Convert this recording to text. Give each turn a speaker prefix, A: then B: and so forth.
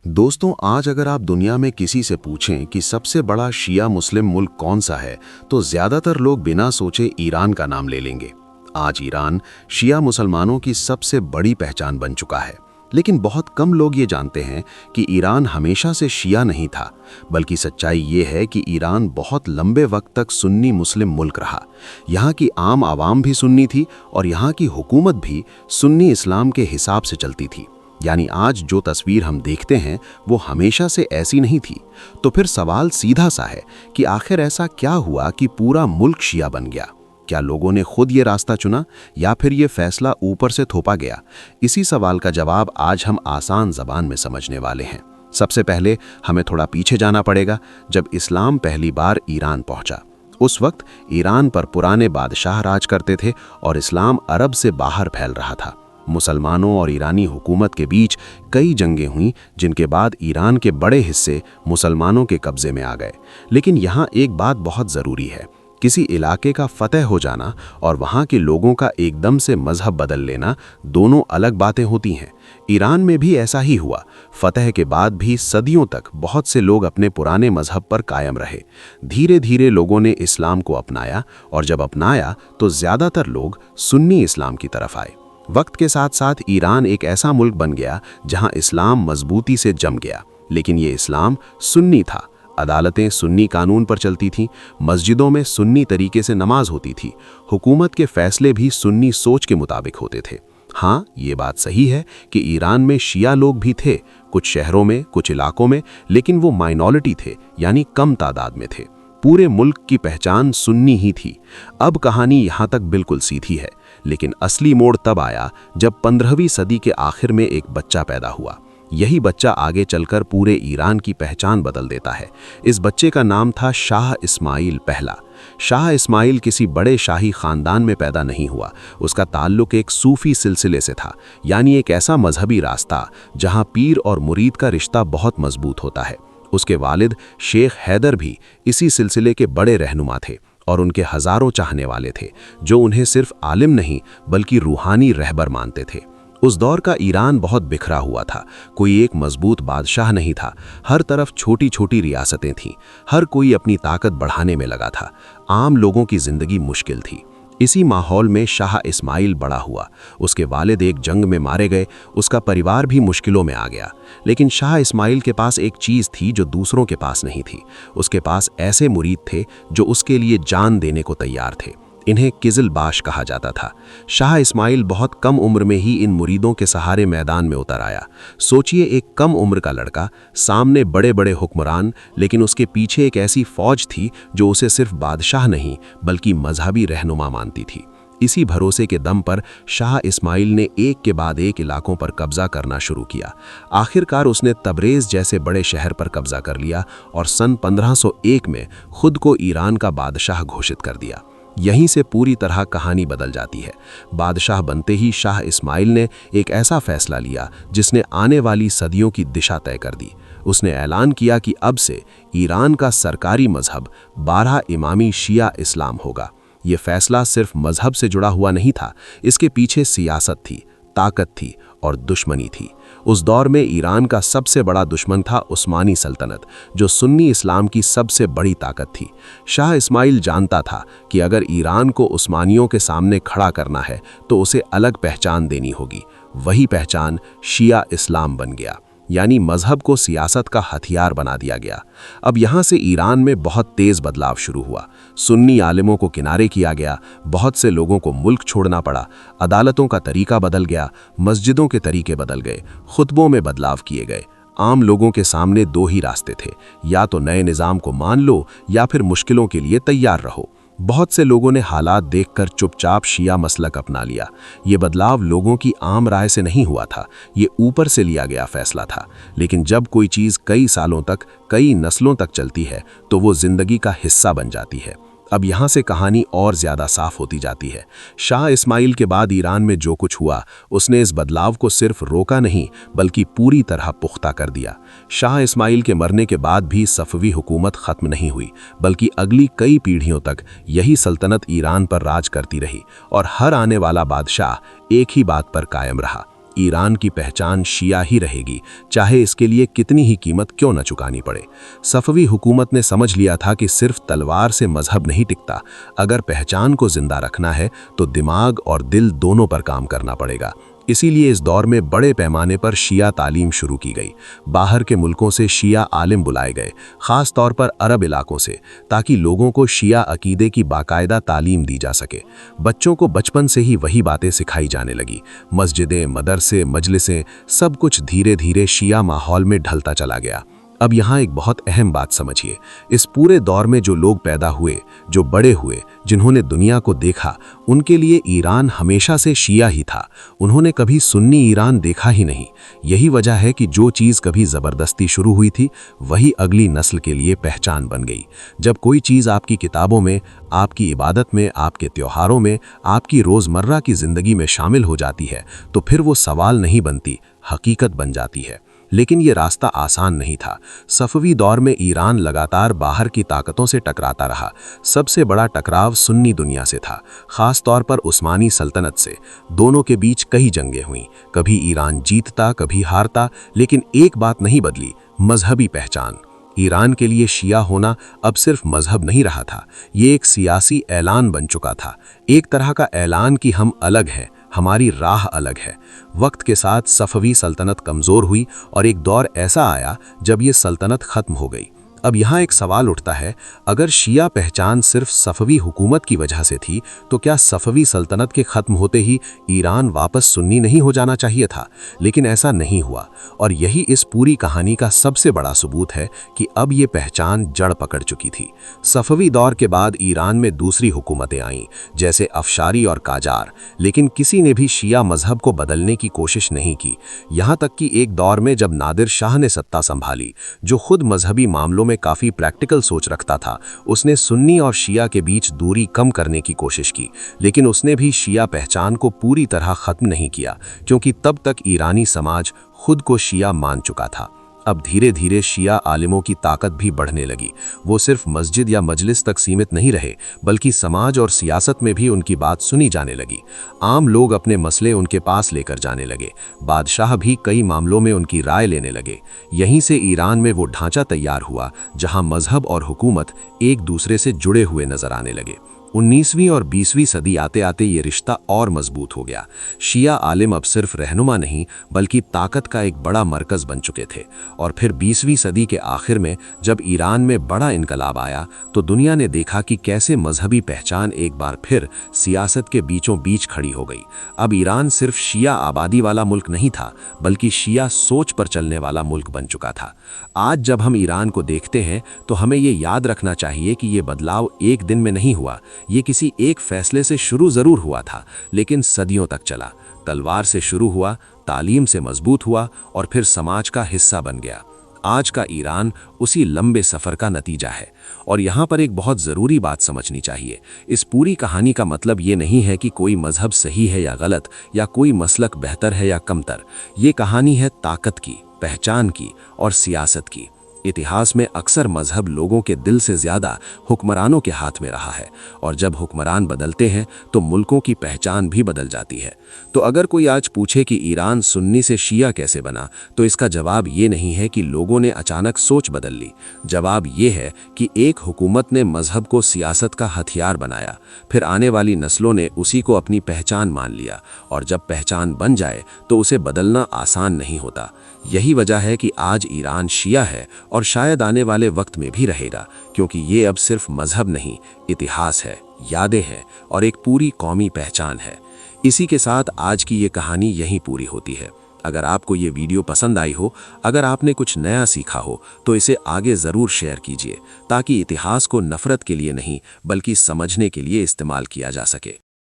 A: दोस्तों, आज अगर आप दुनिया में किसी से पूछें कि सबसे बड़ा शिया मुस्लिम मुल्क कौन सा है, तो ज्यादातर लोग बिना सोचे ईरान का नाम ले लेंगे। आज ईरान शिया मुसलमानों की सबसे बड़ी पहचान बन चुका है। लेकिन बहुत कम लोग ये जानते हैं कि ईरान हमेशा से शिया नहीं था, बल्कि सच्चाई ये है कि ईरान बहुत लंबे वक्त तक सुन्नी मुस्लिम मुल्क रहा। यहाँ की आम आवाम भी सुन्नी थी और यहाँ की हुकूमत भी सुन्नी इस्लाम के हिसाब से चलती थी। यानी आज जो तस्वीर हम देखते हैं वो हमेशा से ऐसी नहीं थी। तो फिर सवाल सीधा सा है कि आखिर ऐसा क्या हुआ कि पूरा मुल्क शिया बन गया? क्या लोगों ने खुद ये रास्ता चुना या फिर ये फैसला ऊपर से थोपा गया? इसी सवाल का जवाब आज हम आसान ज़बान में समझने वाले हैं। सबसे पहले हमें थोड़ा पीछे जाना पड़ेगा, जब इस्लाम पहली बार ईरान पहुंचा। उस वक्त ईरान पर पुराने बादशाह राज करते थे और इस्लाम अरब से बाहर फैल रहा था। मुसलमानों और ईरानी हुकूमत के बीच कई जंगें हुईं, जिनके बाद ईरान के बड़े हिस्से मुसलमानों के कब्जे में आ गए। लेकिन यहाँ एक बात बहुत ज़रूरी है, किसी इलाके का फतह हो जाना और वहाँ के लोगों का एकदम से मजहब बदल लेना दोनों अलग बातें होती हैं। ईरान में भी ऐसा ही हुआ। फतह के बाद भी सदियों तक बहुत से लोग अपने पुराने मजहब पर कायम रहे। धीरे धीरे लोगों ने इस्लाम को अपनाया और जब अपनाया तो ज़्यादातर लोग सुन्नी इस्लाम की तरफ आए। वक्त के साथ साथ ईरान एक ऐसा मुल्क बन गया जहां इस्लाम मजबूती से जम गया। लेकिन ये इस्लाम सुन्नी था। अदालतें सुन्नी कानून पर चलती थीं, मस्जिदों में सुन्नी तरीके से नमाज होती थी, हुकूमत के फैसले भी सुन्नी सोच के मुताबिक होते थे। हाँ, ये बात सही है कि ईरान में शिया लोग भी थे, कुछ शहरों में, कुछ इलाकों में, लेकिन वो माइनॉरिटी थे, यानी कम तादाद में थे। पूरे मुल्क की पहचान सुन्नी ही थी। अब कहानी यहाँ तक बिल्कुल सीधी है, लेकिन असली मोड़ तब आया जब 15वीं सदी के आखिर में एक बच्चा पैदा हुआ। यही बच्चा आगे चलकर पूरे ईरान की पहचान बदल देता है। इस बच्चे का नाम था शाह इस्माइल पहला। शाह इस्माइल किसी बड़े शाही खानदान में पैदा नहीं हुआ। उसका ताल्लुक एक सूफी सिलसिले से था, यानी एक ऐसा मजहबी रास्ता जहाँ पीर और मुरीद का रिश्ता बहुत मजबूत होता है। उसके वालिद शेख हैदर भी इसी सिलसिले के बड़े रहनुमा थे और उनके हजारों चाहने वाले थे, जो उन्हें सिर्फ आलिम नहीं बल्कि रूहानी रहबर मानते थे। उस दौर का ईरान बहुत बिखरा हुआ था। कोई एक मजबूत बादशाह नहीं था। हर तरफ छोटी छोटी रियासतें थीं। हर कोई अपनी ताकत बढ़ाने में लगा था। आम लोगों की जिंदगी मुश्किल थी। इसी माहौल में शाह इस्माइल बड़ा हुआ। उसके वालिद एक जंग में मारे गए, उसका परिवार भी मुश्किलों में आ गया। लेकिन शाह इस्माइल के पास एक चीज़ थी जो दूसरों के पास नहीं थी। उसके पास ऐसे मुरीद थे जो उसके लिए जान देने को तैयार थे। इन्हें किज़िलबाश कहा जाता था। शाह इस्माइल बहुत कम उम्र में ही इन मुरीदों के सहारे मैदान में उतर आया। सोचिए, एक कम उम्र का लड़का, सामने बड़े बड़े हुक्मरान, लेकिन उसके पीछे एक ऐसी फौज थी जो उसे सिर्फ बादशाह नहीं बल्कि मजहबी रहनुमा मानती थी। इसी भरोसे के दम पर शाह इस्माइल ने एक के बाद एक इलाकों पर कब्जा करना शुरू किया। आखिरकार उसने तबरेज़ जैसे बड़े शहर पर कब्जा कर लिया और सन 1501 में खुद को ईरान का बादशाह घोषित कर दिया। यहीं से पूरी तरह कहानी बदल जाती है। बादशाह बनते ही शाह इस्माइल ने एक ऐसा फैसला लिया जिसने आने वाली सदियों की दिशा तय कर दी। उसने ऐलान किया कि अब से ईरान का सरकारी मजहब 12 इमामी शिया इस्लाम होगा। ये फैसला सिर्फ मजहब से जुड़ा हुआ नहीं था, इसके पीछे सियासत थी, ताकत थी और दुश्मनी थी। उस दौर में ईरान का सबसे बड़ा दुश्मन था उस्मानी सल्तनत, जो सुन्नी इस्लाम की सबसे बड़ी ताकत थी। शाह इस्माइल जानता था कि अगर ईरान को उस्मानियों के सामने खड़ा करना है तो उसे अलग पहचान देनी होगी। वही पहचान शिया इस्लाम बन गया, यानी मजहब को सियासत का हथियार बना दिया गया। अब यहाँ से ईरान में बहुत तेज़ बदलाव शुरू हुआ। सुन्नी आलिमों को किनारे किया गया, बहुत से लोगों को मुल्क छोड़ना पड़ा, अदालतों का तरीका बदल गया, मस्जिदों के तरीके बदल गए, खुतबों में बदलाव किए गए। आम लोगों के सामने दो ही रास्ते थे, या तो नए निज़ाम को मान लो या फिर मुश्किलों के लिए तैयार रहो। बहुत से लोगों ने हालात देखकर चुपचाप शिया मसलक अपना लिया। ये बदलाव लोगों की आम राय से नहीं हुआ था, ये ऊपर से लिया गया फैसला था। लेकिन जब कोई चीज़ कई सालों तक, कई नस्लों तक चलती है तो वो जिंदगी का हिस्सा बन जाती है। अब यहाँ से कहानी और ज़्यादा साफ होती जाती है। शाह इस्माइल के बाद ईरान में जो कुछ हुआ, उसने इस बदलाव को सिर्फ रोका नहीं बल्कि पूरी तरह पुख्ता कर दिया। शाह इस्माइल के मरने के बाद भी सफ़वी हुकूमत ख़त्म नहीं हुई, बल्कि अगली कई पीढ़ियों तक यही सल्तनत ईरान पर राज करती रही और हर आने वाला बादशाह एक ही बात पर कायम रहा
B: ईरान की पहचान शिया ही रहेगी, चाहे इसके लिए कितनी ही कीमत क्यों न चुकानी पड़े। सफवी हुकूमत ने समझ लिया था कि सिर्फ तलवार से मजहब नहीं टिकता, अगर पहचान को जिंदा रखना है तो दिमाग और दिल दोनों पर काम करना पड़ेगा। इसीलिए इस दौर में बड़े पैमाने पर शिया तालीम शुरू की गई। बाहर के मुल्कों से शिया आलिम बुलाए गए, ख़ास तौर पर अरब इलाकों से, ताकि लोगों को शिया अकीदे की बाकायदा तालीम दी जा सके। बच्चों को बचपन से ही वही बातें सिखाई जाने लगी। मस्जिदें, मदरसे, मजलिसें, सब कुछ धीरे धीरे शिया माहौल में ढलता चला गया। अब यहाँ एक बहुत अहम बात समझिए, इस पूरे दौर में जो लोग पैदा हुए, जो बड़े हुए, जिन्होंने दुनिया को देखा, उनके लिए ईरान हमेशा से शिया ही था। उन्होंने कभी सुन्नी ईरान देखा ही नहीं। यही वजह है कि जो चीज़ कभी ज़बरदस्ती शुरू हुई थी, वही अगली नस्ल के लिए पहचान बन गई। जब कोई चीज़ आपकी किताबों में, आपकी इबादत में, आपके त्योहारों में, आपकी रोज़मर्रा की ज़िंदगी में शामिल हो जाती है, तो फिर वो सवाल नहीं बनती, हकीकत बन जाती है। लेकिन ये रास्ता आसान नहीं था। सफवी दौर में ईरान लगातार बाहर की ताकतों से टकराता रहा। सबसे बड़ा टकराव सुन्नी दुनिया से था, ख़ास तौर पर उस्मानी सल्तनत से। दोनों के बीच कई जंगें हुईं, कभी ईरान जीतता, कभी हारता, लेकिन एक बात नहीं बदली, मजहबी पहचान। ईरान के लिए शिया होना अब सिर्फ मजहब नहीं रहा था, ये एक सियासी ऐलान बन चुका था। एक तरह का ऐलान कि हम अलग हैं, हमारी राह अलग है। वक्त के साथ सफवी सल्तनत कमज़ोर हुई और एक दौर ऐसा आया जब ये सल्तनत ख़त्म हो गई। अब यहाँ एक सवाल उठता है, अगर शिया पहचान सिर्फ सफवी हुकूमत की वजह से थी, तो क्या सफवी सल्तनत के ख़त्म होते ही ईरान वापस सुन्नी नहीं हो जाना चाहिए था? लेकिन ऐसा नहीं हुआ, और यही इस पूरी कहानी का सबसे बड़ा सबूत है कि अब ये पहचान जड़ पकड़ चुकी थी। सफवी दौर के बाद ईरान में दूसरी हुकूमतें आईं, जैसे अफशारी और काजार, लेकिन किसी ने भी शिया मजहब को बदलने की कोशिश नहीं की। यहाँ तक कि एक दौर में जब नादिर शाह ने सत्ता संभाली, जो खुद मजहबी मामलों में काफी प्रैक्टिकल सोच रखता था, उसने सुन्नी और शिया के बीच दूरी कम करने की कोशिश की। लेकिन उसने भी शिया पहचान को पूरी तरह खत्म नहीं किया, क्योंकि तब तक ईरानी समाज खुद को शिया मान चुका था। अब धीरे धीरे शिया आलिमों की ताकत भी बढ़ने लगी। वो सिर्फ मस्जिद या मजलिस तक सीमित नहीं रहे, बल्कि समाज और सियासत में भी उनकी बात सुनी जाने लगी। आम लोग अपने मसले उनके पास लेकर जाने लगे, बादशाह भी कई मामलों में उनकी राय लेने लगे। यहीं से ईरान में वो ढांचा तैयार हुआ जहां मजहब और हुकूमत एक दूसरे से जुड़े हुए नजर आने लगे। 19वीं और 20वीं सदी आते आते ये रिश्ता और मजबूत हो गया। शिया आलिम अब सिर्फ रहनुमा नहीं, बल्कि ताकत का एक बड़ा मरकज बन चुके थे। और फिर 20वीं सदी के आखिर में जब ईरान में बड़ा इनकलाब आया, तो दुनिया ने देखा कि कैसे मजहबी पहचान एक बार फिर सियासत के बीचों बीच खड़ी हो गई। अब ईरान सिर्फ शिया आबादी वाला मुल्क नहीं था, बल्कि शिया सोच पर चलने वाला मुल्क बन चुका था। आज जब हम ईरान को देखते हैं, तो हमें ये याद रखना चाहिए कि ये बदलाव एक दिन में नहीं हुआ। ये किसी एक फैसले से शुरू जरूर हुआ था, लेकिन सदियों तक चला। तलवार से शुरू हुआ, तालीम से मजबूत हुआ, और फिर समाज का हिस्सा बन गया। आज का ईरान उसी लंबे सफर का नतीजा है। और यहाँ पर एक बहुत ज़रूरी बात समझनी चाहिए। इस पूरी कहानी का मतलब ये नहीं है कि कोई मजहब सही है या गलत, या कोई मसलक बेहतर है या कमतर। ये कहानी है ताकत की, पहचान की और सियासत की। इतिहास में अक्सर मजहब लोगों के दिल से ज़्यादा हुक्मरानों के हाथ में रहा है, और जब हुक्मरान बदलते हैं तो मुल्कों की पहचान भी बदल जाती है। तो अगर कोई आज पूछे कि ईरान सुन्नी से शिया कैसे बना, तो इसका जवाब ये नहीं है कि लोगों ने अचानक सोच बदल ली। जवाब ये है कि एक हुकूमत ने मजहब को सियासत का हथियार बनाया, फिर आने वाली नस्लों ने उसी को अपनी पहचान मान लिया, और जब पहचान बन जाए तो उसे बदलना आसान नहीं होता। यही वजह है कि आज ईरान शिया है, और शायद आने वाले वक्त में भी रहेगा, क्योंकि ये अब सिर्फ मजहब नहीं, इतिहास है, यादें हैं और एक पूरी कौमी पहचान है। इसी के साथ आज की ये कहानी यहीं पूरी होती है। अगर आपको ये वीडियो पसंद आई हो, अगर आपने कुछ नया सीखा हो, तो इसे आगे ज़रूर शेयर कीजिए, ताकि इतिहास को नफ़रत के लिए नहीं, बल्कि समझने के लिए इस्तेमाल किया जा सके।